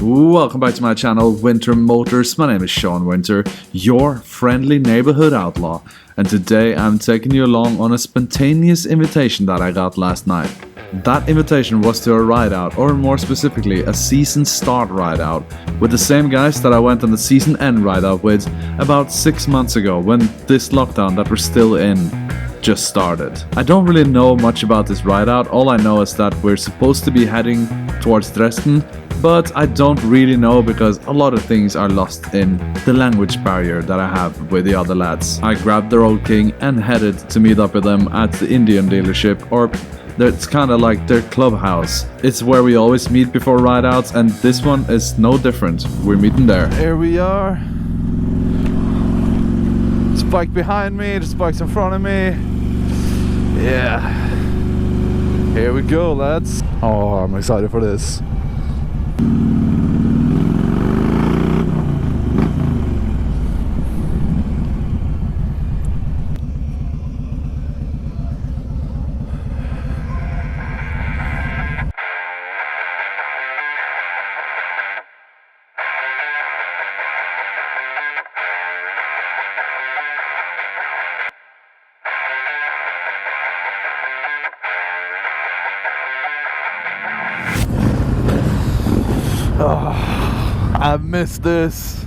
Welcome back to my channel, WinterMotors. My name is Sean Winter, your friendly neighborhood outlaw, and today I'm taking you along on a spontaneous invitation that I got last night. That invitation was to a ride out, or more specifically, a season start ride out, with the same guys that I went on the season end ride out with about 6 months ago when this lockdown that we're still in just started. I don't really know much about this ride out. All I know is that we're supposed to be heading towards Dresden, but I don't really know because a lot of things are lost in the language barrier that I have with the other lads. I grabbed their old king and headed to meet up with them at the Indian dealership, or it's kind of like their clubhouse. It's where we always meet before ride outs, and this one is no different. We're meeting there. Here we are. There's a bike behind me, there's bikes in front of me. Yeah. Here we go, lads. Oh, I'm excited for this. Oh, I missed this.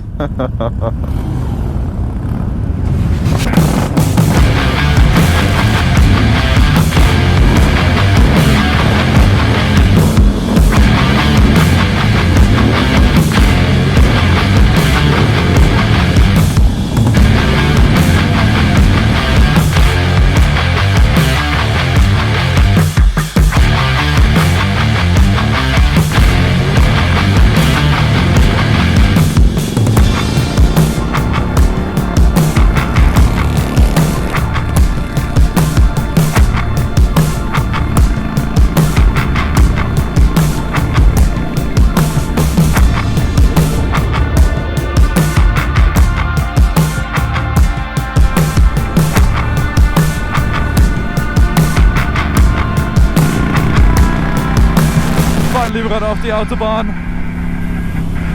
We got off the Autobahn.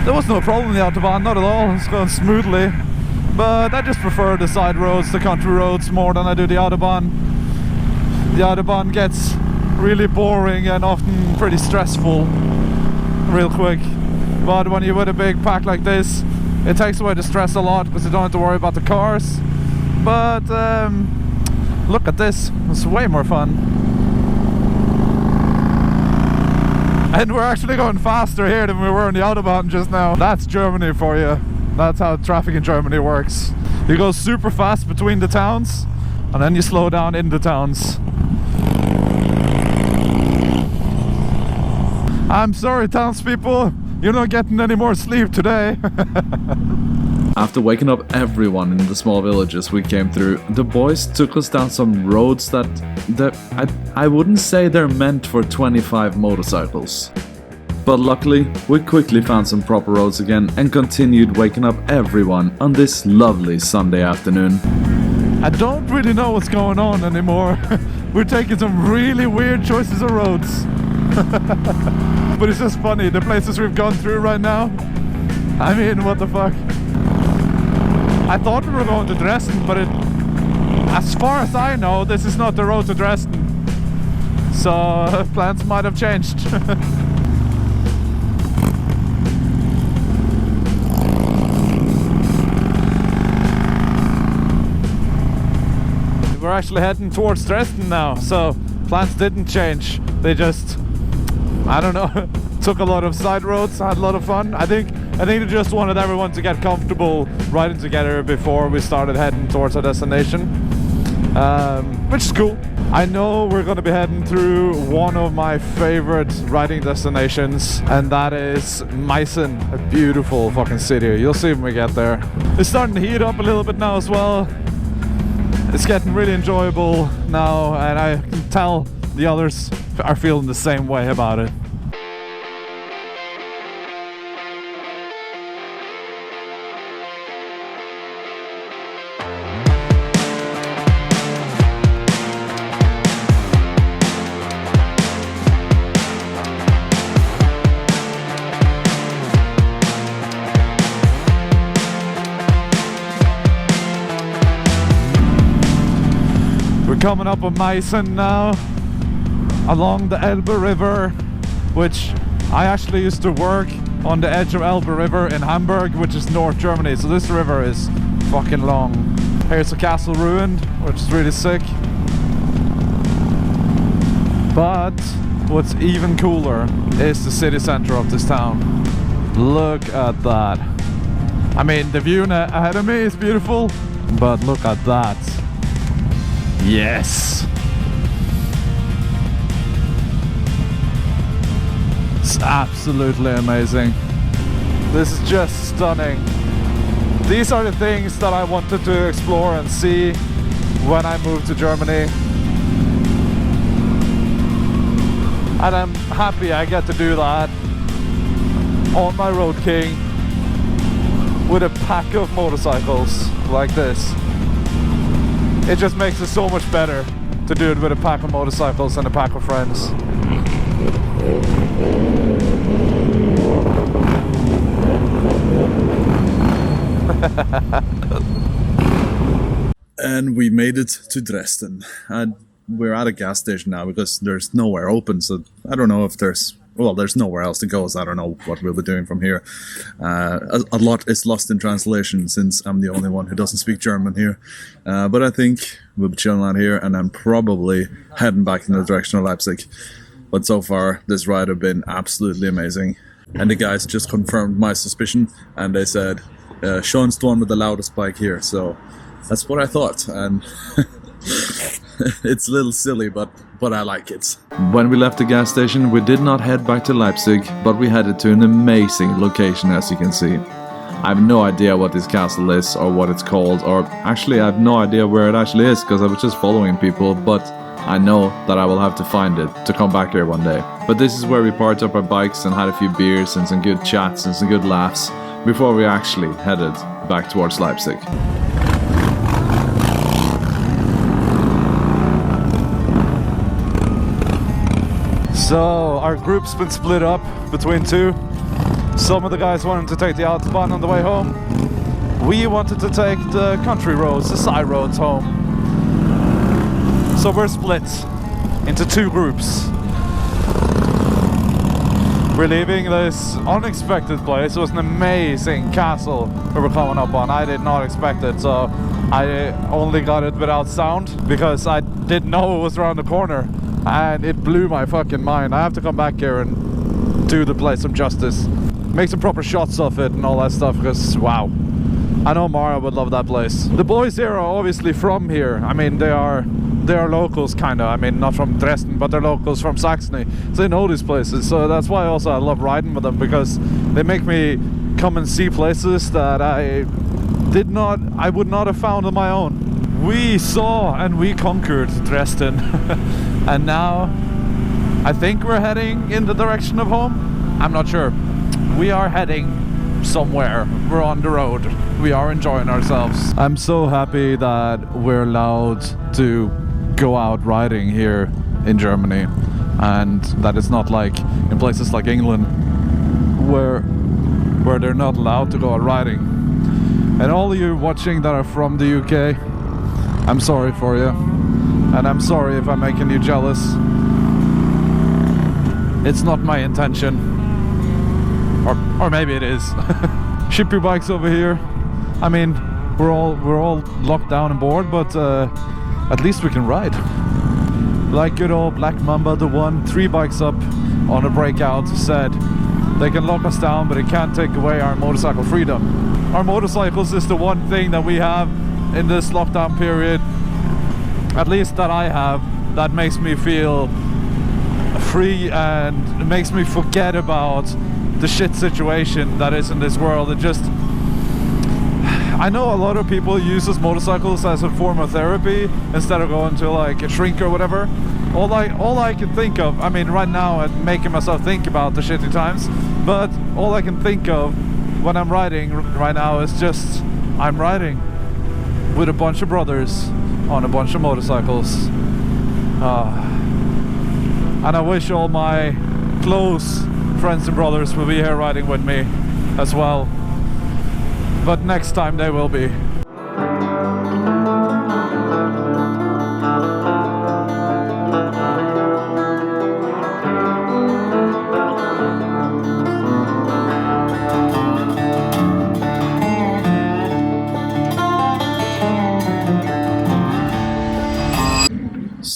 There was no problem in the Autobahn, not at all. It's going smoothly. But I just prefer the side roads, the country roads, more than I do the Autobahn. The Autobahn gets really boring and often pretty stressful real quick. But when you're with a big pack like this, it takes away the stress a lot because you don't have to worry about the cars. But look at this, it's way more fun. And we're actually going faster here than we were on the Autobahn just now. That's Germany for you. That's how traffic in Germany works. You go super fast between the towns, and then you slow down in the towns. I'm sorry, townspeople, you're not getting any more sleep today. After waking up everyone in the small villages we came through, the boys took us down some roads that I wouldn't say they're meant for 25 motorcycles. But luckily, we quickly found some proper roads again and continued waking up everyone on this lovely Sunday afternoon. I don't really know what's going on anymore. We're taking some really weird choices of roads. But it's just funny, the places we've gone through right now. I mean, what the fuck? I thought we were going to Dresden, but as far as I know, this is not the road to Dresden. So plans might have changed. We're actually heading towards Dresden now, so plans didn't change. They just, I don't know, took a lot of side roads, had a lot of fun. I think they just wanted everyone to get comfortable riding together before we started heading towards our destination, which is cool. I know we're going to be heading through one of my favorite riding destinations, and that is Meissen, a beautiful fucking city. You'll see when we get there. It's starting to heat up a little bit now as well. It's getting really enjoyable now, and I can tell the others are feeling the same way about it. Coming up on Meissen now, along the Elbe River, which I actually used to work on the edge of Elbe River in Hamburg, which is North Germany, so this river is fucking long. Here's a castle ruined, which is really sick. But what's even cooler is the city center of this town. Look at that. I mean, the view ahead of me is beautiful, but look at that. Yes! It's absolutely amazing. This is just stunning. These are the things that I wanted to explore and see when I moved to Germany. And I'm happy I get to do that on my Road King with a pack of motorcycles like this. It just makes it so much better to do it with a pack of motorcycles and a pack of friends. And we made it to Dresden. And we're at a gas station now because there's nowhere open, so I don't know if there's nowhere else to go, so I don't know what we'll be doing from here. A lot is lost in translation since I'm the only one who doesn't speak German here. But I think we'll be chilling out here, and I'm probably heading back in the direction of Leipzig. But so far, this ride has been absolutely amazing. And the guys just confirmed my suspicion, and they said, Sean's the one with the loudest bike here, so that's what I thought. And it's a little silly, but I like it. When we left the gas station, we did not head back to Leipzig, but we headed to an amazing location, as you can see. I have no idea what this castle is or what it's called, or actually I have no idea where it actually is because I was just following people, but I know that I will have to find it to come back here one day. But this is where we parked up our bikes and had a few beers and some good chats and some good laughs before we actually headed back towards Leipzig. So our group's been split up between two. Some of the guys wanted to take the Autobahn on the way home. We wanted to take the country roads, the side roads home. So we're split into two groups. We're leaving this unexpected place. It was an amazing castle we were coming up on. I did not expect it, so I only got it without sound because I didn't know it was around the corner. And it blew my fucking mind. I have to come back here and do the place some justice. Make some proper shots of it and all that stuff, because wow. I know Mara would love that place. The boys here are obviously from here. I mean, they are locals kinda. I mean, not from Dresden, but they're locals from Saxony. So they know these places. So that's why also I love riding with them, because they make me come and see places that I would not have found on my own. We saw and we conquered Dresden. And now I think we're heading in the direction of home. I'm not sure. We are heading somewhere. We're on the road. We are enjoying ourselves. I'm so happy that we're allowed to go out riding here in Germany, and that it's not like in places like England where they're not allowed to go out riding. And all of you watching that are from the UK, I'm sorry for you, and I'm sorry if I'm making you jealous. It's not my intention, or maybe it is. Ship your bikes over here. I mean, we're all locked down and bored, but at least we can ride. Like good old Black Mamba, the one 3 bikes up on a breakout, said they can lock us down, but it can't take away our motorcycle freedom. Our motorcycles is the one thing that we have in this lockdown period, at least that I have, that makes me feel free and makes me forget about the shit situation that is in this world. It just, I know a lot of people uses motorcycles as a form of therapy instead of going to like a shrink or whatever. All I can think of, I mean right now I'm making myself think about the shitty times, but all I can think of when I'm riding right now is just, I'm riding with a bunch of brothers on a bunch of motorcycles. And I wish all my close friends and brothers will be here riding with me as well. But next time they will be.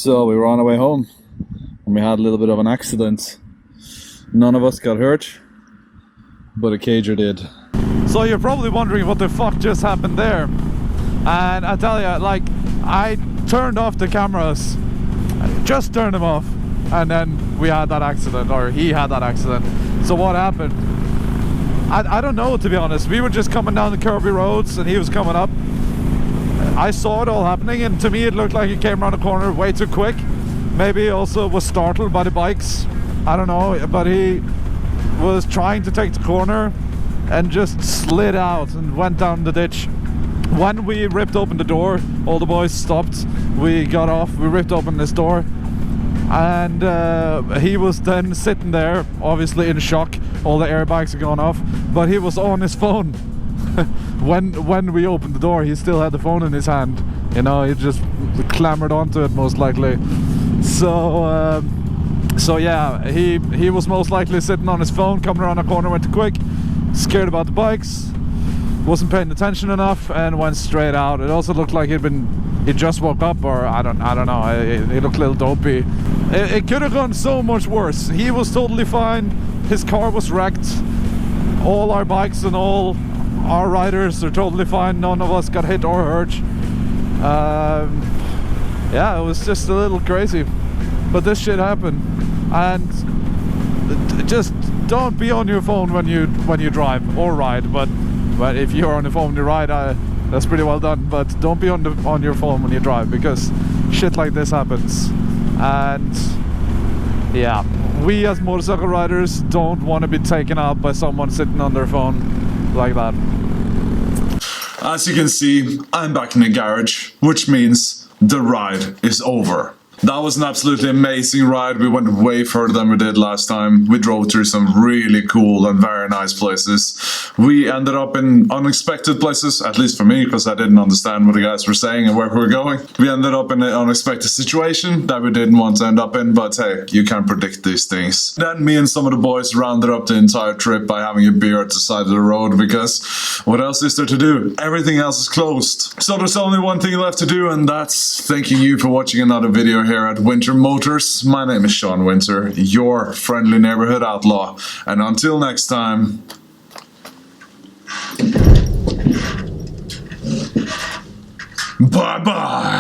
So we were on our way home and we had a little bit of an accident. None of us got hurt, but a cager did. So you're probably wondering what the fuck just happened there. And I tell you, like, I turned off the cameras, just turned them off, and then we had that accident, or he had that accident. So what happened? I don't know, to be honest. We were just coming down the curvy roads and he was coming up. I saw it all happening, and to me it looked like he came around the corner way too quick. Maybe he also was startled by the bikes, I don't know, but he was trying to take the corner and just slid out and went down the ditch. When we ripped open the door, all the boys stopped. We got off, we ripped open this door, and he was then sitting there, obviously in shock. All the airbags had gone off, but he was on his phone. when we opened the door, he still had the phone in his hand. You know, he just clambered onto it, most likely. So yeah, he was most likely sitting on his phone, coming around a corner, went too quick, scared about the bikes, wasn't paying attention enough, and went straight out. It also looked like he just woke up, or I don't know. He looked a little dopey. It could have gone so much worse. He was totally fine. His car was wrecked. All our bikes and all our riders are totally fine. None of us got hit or hurt. Yeah, it was just a little crazy, but this shit happened. And just don't be on your phone when you drive or ride. But if you're on the phone when you ride, that's pretty well done. But don't be on your phone when you drive, because shit like this happens. And yeah, we as motorcycle riders don't want to be taken out by someone sitting on their phone like that. As you can see, I'm back in the garage, which means the ride is over. That was an absolutely amazing ride. We went way further than we did last time. We drove through some really cool and very nice places. We ended up in unexpected places, at least for me, because I didn't understand what the guys were saying and where we were going. We ended up in an unexpected situation that we didn't want to end up in, but hey, you can't predict these things. Then me and some of the boys rounded up the entire trip by having a beer at the side of the road, because what else is there to do? Everything else is closed. So there's only one thing left to do, and that's thanking you for watching another video here at WinterMotors. My name is Sean Winter, your friendly neighborhood outlaw, and until next time, bye bye.